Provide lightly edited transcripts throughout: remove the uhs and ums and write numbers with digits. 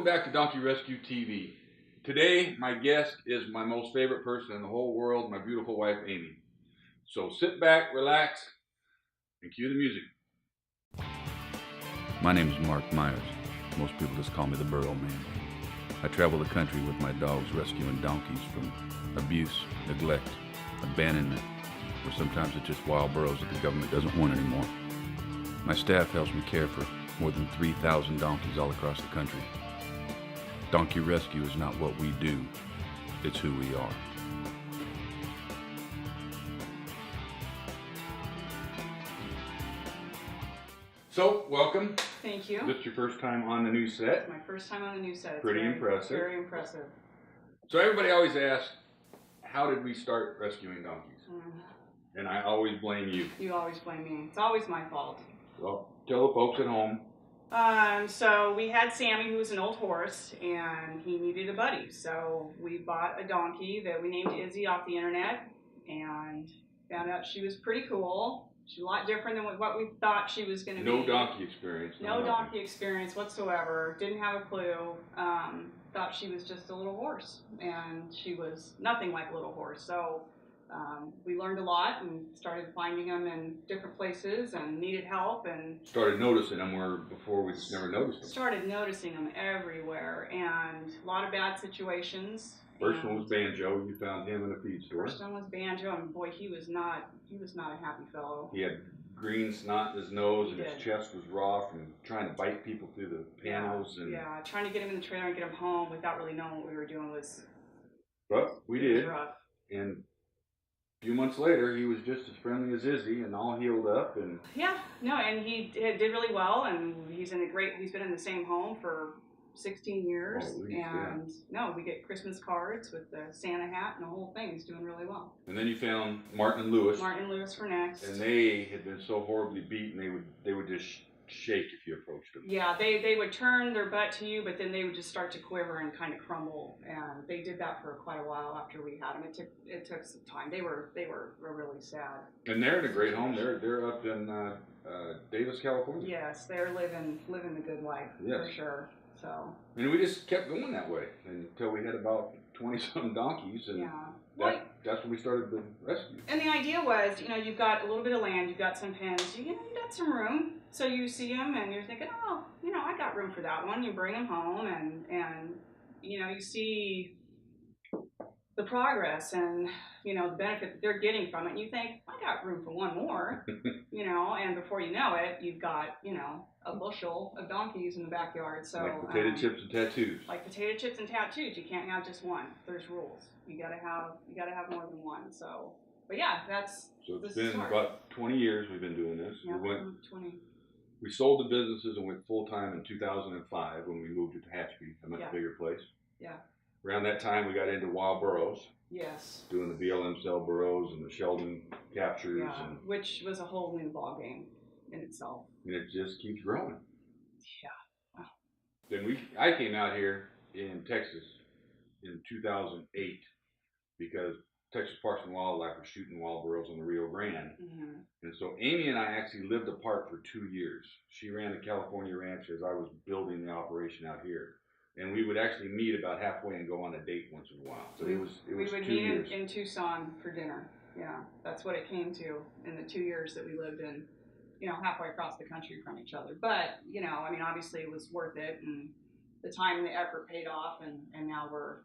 Welcome back to Donkey Rescue TV. Today, my guest is my most favorite person in the whole world, my beautiful wife, Amy. So sit back, relax, and cue the music. My name is Mark Meyers. Most people just call me the Burro Man. I travel the country with my dogs rescuing donkeys from abuse, neglect, abandonment, or sometimes it's just wild burros that the government doesn't want anymore. My staff helps me care for more than 3,000 donkeys all across the country. Donkey rescue is not what we do, it's who we are. So, welcome. Thank you. This is your first time on the new set. My first time on the new set. It's Pretty very, impressive. Very impressive. So everybody always asks, how did we start rescuing donkeys? And I always blame you. You always blame me. It's always my fault. Well, tell the folks at home. So we had Sammy, who was an old horse, and he needed a buddy. So we bought a donkey that we named Izzy off the internet, and found out she was pretty cool. She's a lot different than what we thought she was going to be. No donkey experience. No donkey experience whatsoever. Didn't have a clue. Thought she was just a little horse, and she was nothing like a little horse. So we learned a lot and started finding them in different places and needed help and started noticing them where before we just never noticed them. Started noticing them everywhere and a lot of bad situations. First one was Banjo. You found him in a feed store. First one was Banjo, and boy, he was not a happy fellow. He had green snot in his nose, and his chest was raw from trying to bite people through the panels. Yeah, trying to get him in the trailer and get him home without really knowing what we were doing was. But we did, rough. And a few months later, he was just as friendly as Izzy, and all healed up. And yeah, no, and he did really well, and he's been in the same home for 16 years, and no, we get Christmas cards with the Santa hat and the whole thing. He's doing really well. And then you found Martin and Lewis. Martin and Lewis were next. And they had been so horribly beaten, they would just shake if you approached them. Yeah, they would turn their butt to you, but then they would just start to quiver and kind of crumble. And they did that for quite a while after we had them. It took some time. They were really sad. And they're in a great home. They're up in Davis, California. Yes, they're living the good life for sure. So. And we just kept going that way until we had about 20-some donkeys, and that's when we started the rescue. And the idea was, you've got a little bit of land, you've got some pens, you got some room. So you see them, and you're thinking, oh, I got room for that one. You bring them home, and you see the progress and the benefit that they're getting from it. And you think, I got room for one more, and before you know it, you've got a bushel of donkeys in the backyard. So like potato chips and tattoos. Like potato chips and tattoos, you can't have just one. There's rules. You gotta have more than one. So, but yeah, So it's been about 20 years we've been doing this. Yeah, 20. We sold the businesses and went full time in 2005 when we moved to Tehachapi, a much bigger place. Yeah. Around that time, we got into wild burros. Yes. Doing the BLM cell burros and the Sheldon captures. Yeah, which was a whole new ball game in itself. And it just keeps growing. Yeah. Wow. Then I came out here in Texas in 2008 because Texas Parks and Wildlife were shooting wild burros on the Rio Grande. Mm-hmm. And so Amy and I actually lived apart for 2 years. She ran a California ranch as I was building the operation out here. And we would actually meet about halfway and go on a date once in a while. So it was 2 years. We would meet in Tucson for dinner. Yeah, that's what it came to in the 2 years that we lived in, halfway across the country from each other. But, obviously it was worth it, and the time and the effort paid off, and now we're.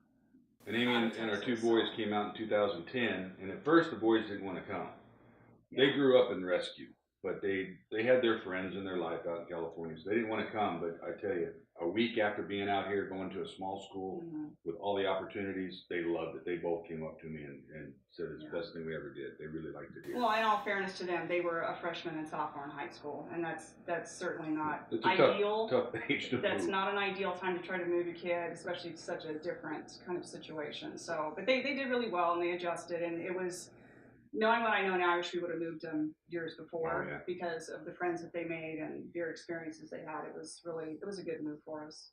And Amy and our two boys came out in 2010, and at first the boys didn't want to come. Yeah. They grew up in rescue, but they had their friends in their life out in California, so they didn't want to come. But I tell you, a week after being out here, going to a small school with all the opportunities, they loved it. They both came up to me and said it's the best thing we ever did. They really liked it here. Well, in all fairness to them, they were a freshman and sophomore in high school, and that's certainly not ideal. Tough age to That's move. not an ideal time to try to move a kid, especially such a different kind of situation. So, but they did really well, and they adjusted, and it was. Knowing what I know now, I wish we would have moved them years before because of the friends that they made and their experiences they had. It was a good move for us.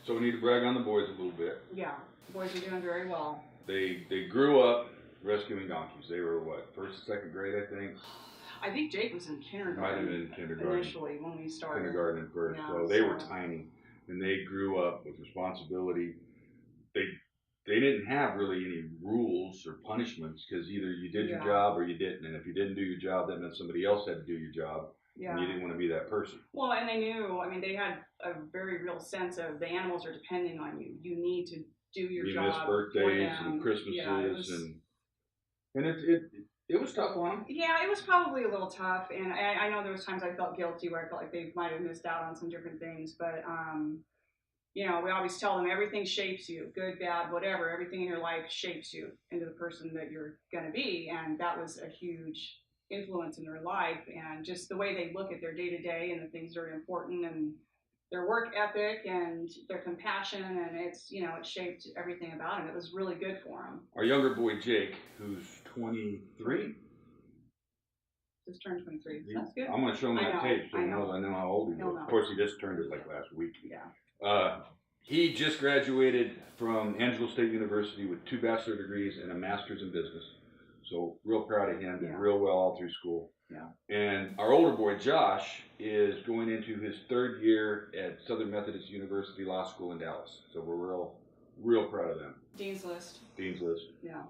So we need to brag on the boys a little bit. Yeah, the boys are doing very well. They grew up rescuing donkeys. They were what, first and second grade, I think? I think Jake was in kindergarten. Might have been kindergarten. Initially when we started. Kindergarten at first. So they were tiny. and they grew up with responsibility. They didn't have really any rules or punishments, because either you did your job or you didn't, and if you didn't do your job, that meant somebody else had to do your job, and you didn't want to be that person. Well, and they knew, I mean, they had a very real sense of the animals are depending on you. You need to do your job. You miss birthdays and Christmases, and it was tough on them. Yeah, it was probably a little tough, and I know there was times I felt guilty where I felt like they might have missed out on some different things, but you know, we always tell them everything shapes you, good, bad, whatever. Everything in your life shapes you into the person that you're going to be, and that was a huge influence in their life, and just the way they look at their day-to-day and the things that are important, and their work ethic and their compassion, and it's, you know, it shaped everything about them. It was really good for them. Our younger boy Jake, who's 23, just turned 23. That's good. I'm going to show him that tape so he knows I know how old he is. Of course, he just turned it like last week. Yeah. He just graduated from Angelo State University with 2 bachelor degrees and a master's in business. So real proud of him. Did real well all through school. Yeah. And our older boy Josh is going into his 3rd year at Southern Methodist University Law School in Dallas. So we're real proud of them. Dean's List. Dean's List. Yeah.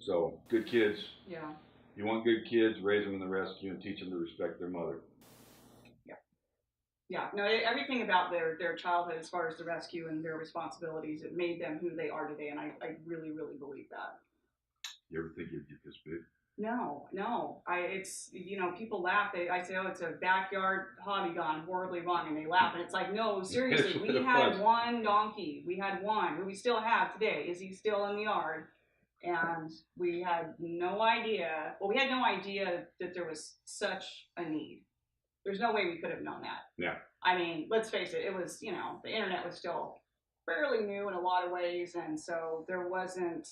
So good kids. Yeah. You want good kids, raise them in the rescue and teach them to respect their mother. Yeah, no, everything about their childhood as far as the rescue and their responsibilities, it made them who they are today, and I really, really believe that. You ever think you'd get this big? No. It's, you know, people laugh. I say, oh, it's a backyard hobby gone horribly wrong, and they laugh, and it's like, no, seriously, we had one donkey. We had one, who we still have today. Is he still in the yard? And we had no idea. Well, we had no idea that there was such a need. There's no way we could have known that. Yeah. I mean, let's face it, it was, you know, the internet was still fairly new in a lot of ways, and so there wasn't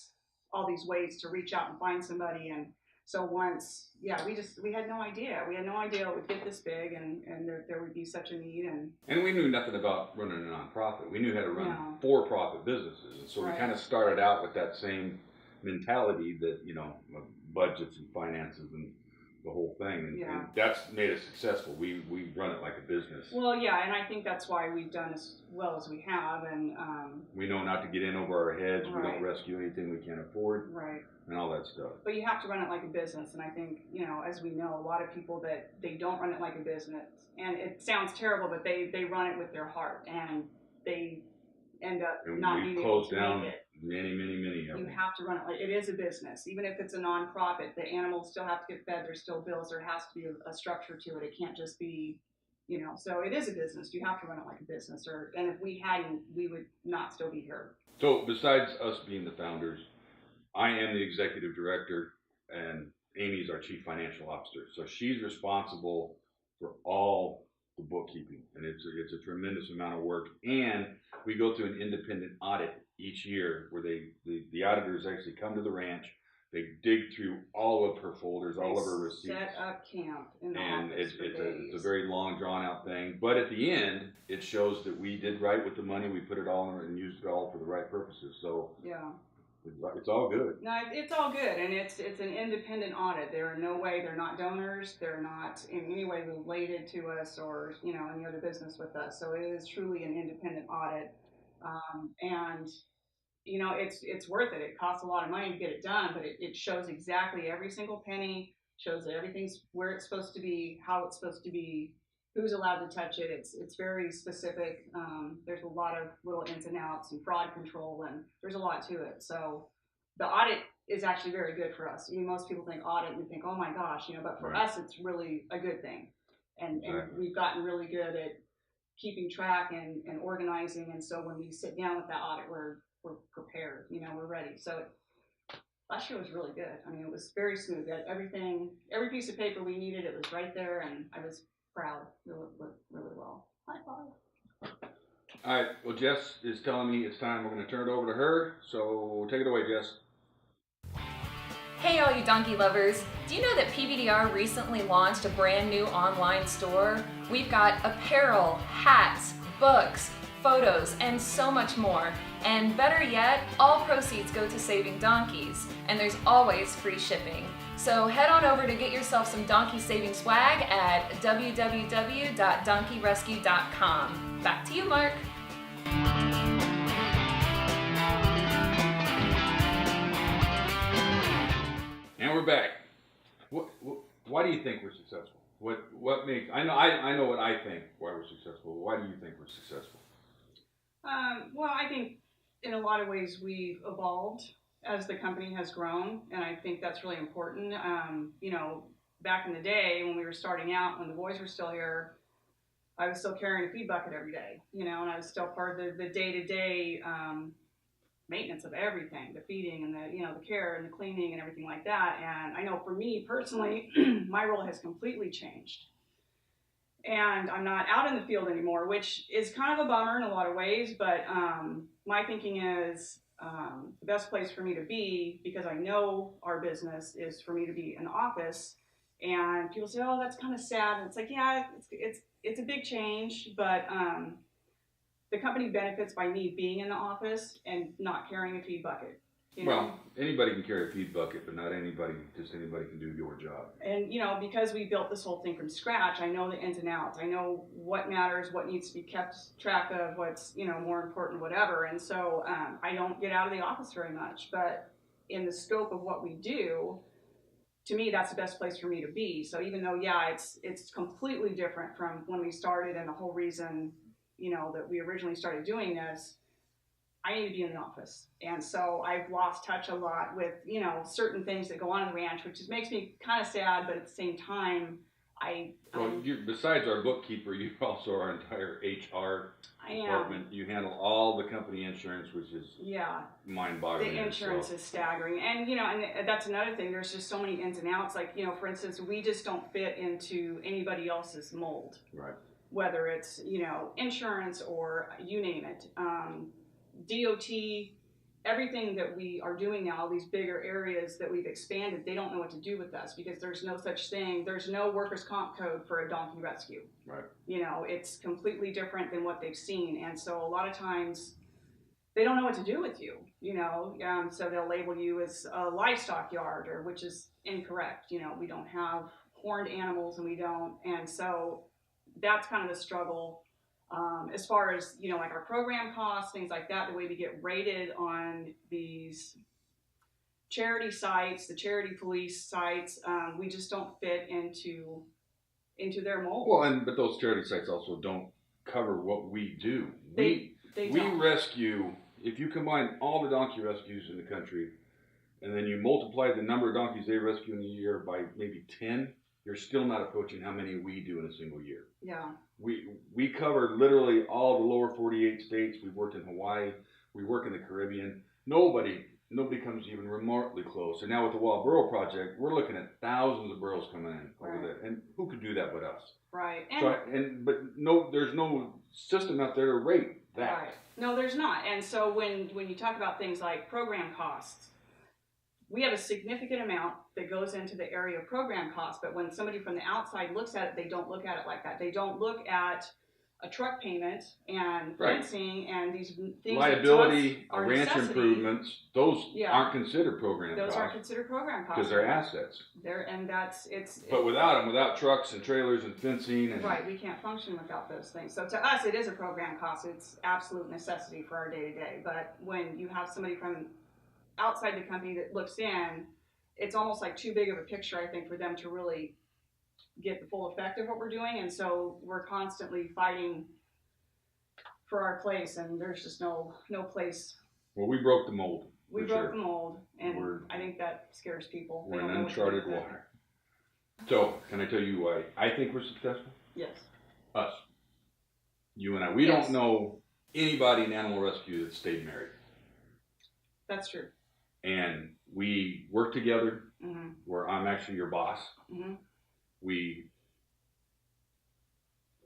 all these ways to reach out and find somebody, and so once, we had no idea. We had no idea it would get this big, and there would be such a need. And we knew nothing about running a nonprofit. We knew how to run for-profit businesses, and so we kind of started out with that same mentality that, you know, budgets and finances and the whole thing, and that's made us successful. We run it like a business. Well, yeah, and I think that's why we've done as well as we have, and we know not to get in over our heads. We don't rescue anything we can't afford, and all that stuff. But you have to run it like a business, and I think, you know, as we know, a lot of people that they don't run it like a business, and it sounds terrible, but they run it with their heart, and they end up not being able to make it. Many of them. You have to run it like it is a business. Even if it's a nonprofit, the animals still have to get fed. There's still bills. There has to be a structure to it. It can't just be, you know. So it is a business. You have to run it like a business. And if we hadn't, we would not still be here. So besides us being the founders, I am the executive director, and Amy's our chief financial officer. So she's responsible for all the bookkeeping, and it's a tremendous amount of work. And we go through an independent audit each year where the auditors actually come to the ranch. They dig through all of her folders, all of her receipts. Set up camp in the and office it's a very long, drawn out thing. But at the end, it shows that we did right with the money. We put it all in and used it all for the right purposes. So it's all good. No, it's all good, and it's an independent audit. They're not donors. They're not in any way related to us or, you know, any other business with us. So it is truly an independent audit. And you know, it's worth it. It costs a lot of money to get it done, but it shows exactly every single penny, shows that everything's where it's supposed to be, how it's supposed to be, who's allowed to touch it. It's very specific. There's a lot of little ins and outs and fraud control, and there's a lot to it. So the audit is actually very good for us. I mean, most people think audit and think, oh my gosh, you know, but for us, it's really a good thing. And we've gotten really good at keeping track and organizing, and so when we sit down with that audit, we're prepared, you know, we're ready. So last year was really good. I mean, it was very smooth. Everything, every piece of paper we needed, it was right there, and I was proud. It went really well. High five. All right, well, Jess is telling me it's time. We're going to turn it over to her, so take it away, Jess. Hey all you donkey lovers, do you know that PBDR recently launched a brand new online store? We've got apparel, hats, books, photos, and so much more. And better yet, all proceeds go to saving donkeys, and there's always free shipping. So head on over to get yourself some donkey saving swag at www.donkeyrescue.com. Back to you, Mark. And we're back. Why do you think we're successful? What makes I know what I think why we're successful. Why do you think we're successful? Well, I think in a lot of ways we've evolved as the company has grown, and I think that's really important. You know, back in the day when we were starting out, when the boys were still here, I was still carrying a feed bucket every day, you know, and I was still part of the day-to-day maintenance of everything, the feeding and the, you know, the care and the cleaning and everything like that. And I know for me personally, my role has completely changed. And I'm not out in the field anymore, which is kind of a bummer in a lot of ways, but my thinking is the best place for me to be, because I know our business, is for me to be in the office. And people say, oh, that's kind of sad. And it's like, yeah, it's a big change, but the company benefits by me being in the office and not carrying a feed bucket. You know? Well, anybody can carry a feed bucket, but not anybody can do your job. And, you know, because we built this whole thing from scratch, I know the ins and outs. I know what matters, what needs to be kept track of, what's, you know, more important, whatever. And so I don't get out of the office very much. But in the scope of what we do, to me, that's the best place for me to be. So even though, yeah, it's completely different from when we started, and the whole reason, you know, that we originally started doing this, I need to be in the office. And so I've lost touch a lot with, you know, certain things that go on in the ranch, which just makes me kind of sad, but at the same time, Besides our bookkeeper, you also our entire HR department. You handle all the company insurance, which is mind-boggling. The insurance is staggering. And, you know, and that's another thing. There's just so many ins and outs. Like, you know, for instance, we just don't fit into anybody else's mold. Right. Whether it's, you know, insurance or you name it. DOT, everything that we are doing now, all these bigger areas that we've expanded, they don't know what to do with us, because there's no such thing. There's no workers' comp code for a donkey rescue. Right. You know, it's completely different than what they've seen. And so a lot of times they don't know what to do with you, you know. So they'll label you as a livestock yard, or which is incorrect. You know, we don't have horned animals, and we don't. And so that's kind of the struggle. As far as, you know, like our program costs, things like that, the way we get rated on these charity sites, the charity police sites, we just don't fit into their mold. Well, but those charity sites also don't cover what we do. We rescue, if you combine all the donkey rescues in the country, and then you multiply the number of donkeys they rescue in a year by maybe 10, you're still not approaching how many we do in a single year. Yeah. We cover literally all the lower 48 states. We've worked in Hawaii. We work in the Caribbean. Nobody comes even remotely close. And now with the Wild Burro Project, we're looking at thousands of burros coming in over there. And who could do that but us? Right. But there's no system out there to rate that. Right. No, there's not. And so when you talk about things like program costs, we have a significant amount that goes into the area of program costs, but when somebody from the outside looks at it, they don't look at it like that. They don't look at a truck payment and fencing and these things. Liability, that ranch improvements, those aren't considered program costs. Those aren't considered program costs. Because they're assets. But without trucks and trailers and fencing. Right, we can't function without those things. So to us, it is a program cost. It's absolute necessity for our day-to-day. But when you have somebody from outside the company that looks in, it's almost like too big of a picture, I think, for them to really get the full effect of what we're doing. And so we're constantly fighting for our place, and there's just no place. Well, we broke the mold. We broke the mold, and I think that scares people. We're in uncharted water. So, can I tell you why I think we're successful? Yes. Us. You and I. We don't know anybody in animal rescue that stayed married. That's true. And we work together, where I'm actually your boss.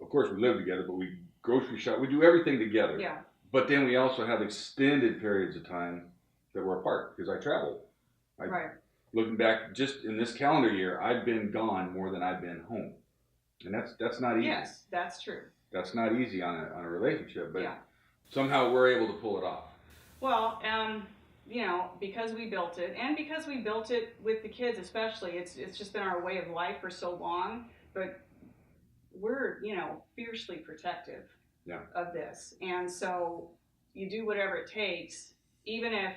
Of course, we live together, but we grocery shop. We do everything together. Yeah. But then we also have extended periods of time that we're apart, because I travel. Right. Looking back, just in this calendar year, I've been gone more than I've been home, and that's not easy. Yes, that's true. That's not easy on a relationship, but somehow we're able to pull it off. Well, you know, because we built it, and because we built it with the kids especially, it's just been our way of life for so long, but we're, you know, fiercely protective. of this. And so you do whatever it takes, even if,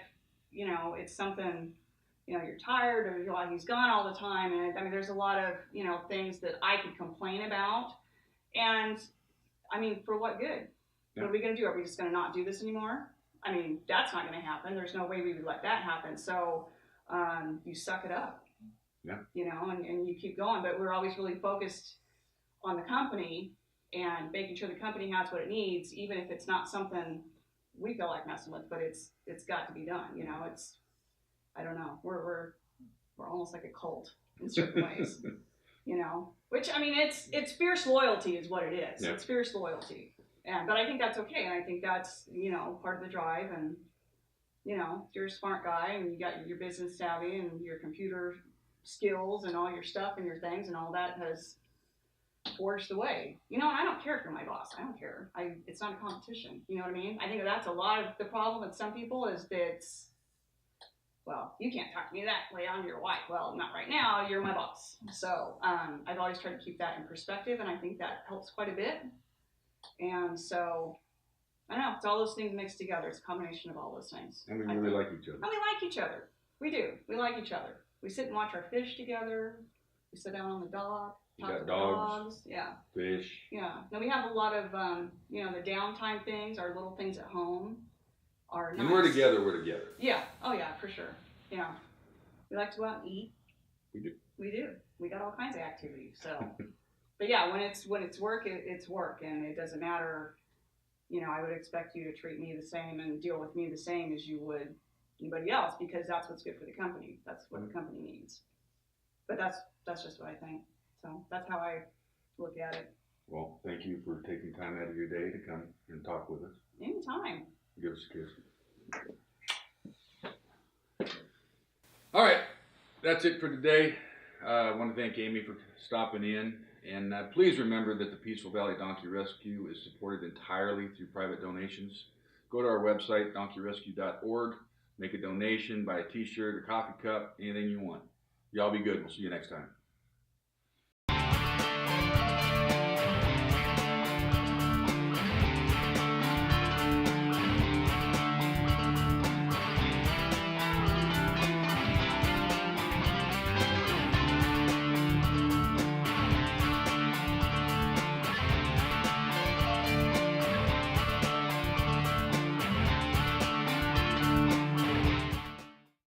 you know, it's something, you know, you're tired or you're like, he's gone all the time. And I mean, there's a lot of, you know, things that I could complain about. And I mean, for what good? What are we going to do? Are we just going to not do this anymore? I mean, that's not going to happen. There's no way we would let that happen. So you suck it up, you know, and you keep going. But we're always really focused on the company and making sure the company has what it needs, even if it's not something we feel like messing with, but it's got to be done. You know, it's, I don't know, we're almost like a cult in certain ways, you know, which, I mean, it's fierce loyalty is what it is. It's fierce loyalty. But I think that's okay. And I think that's, you know, part of the drive. And, you know, if you're a smart guy and you got your business savvy and your computer skills and all your stuff and your things and all that has forged the way. You know, and I don't care if you're my boss. I don't care. It's not a competition. You know what I mean? I think that's a lot of the problem with some people is that it's, well, you can't talk to me that way. I'm your wife. Well, not right now. You're my boss. So I've always tried to keep that in perspective, and I think that helps quite a bit. And so, I don't know, it's all those things mixed together. It's a combination of all those things. And we really like each other. And we like each other. We do. We like each other. We sit and watch our fish together. We sit down on the dock. You got dogs. Yeah. Fish. Yeah. Now we have a lot of, you know, the downtime things, our little things at home are nice. When we're together, we're together. Yeah. Oh, yeah, for sure. Yeah. We like to go out and eat. We do. We do. We got all kinds of activities. So. But yeah, when it's work, it's work, and it doesn't matter. You know, I would expect you to treat me the same and deal with me the same as you would anybody else, because that's what's good for the company. That's what the company needs. But that's just what I think. So that's how I look at it. Well, thank you for taking time out of your day to come and talk with us. Anytime. Give us a kiss. All right, that's it for today. I want to thank Amy for stopping in. And please remember that the Peaceful Valley Donkey Rescue is supported entirely through private donations. Go to our website, DonkeyRescue.org, make a donation, buy a t-shirt, a coffee cup, anything you want. Y'all be good. We'll see you next time.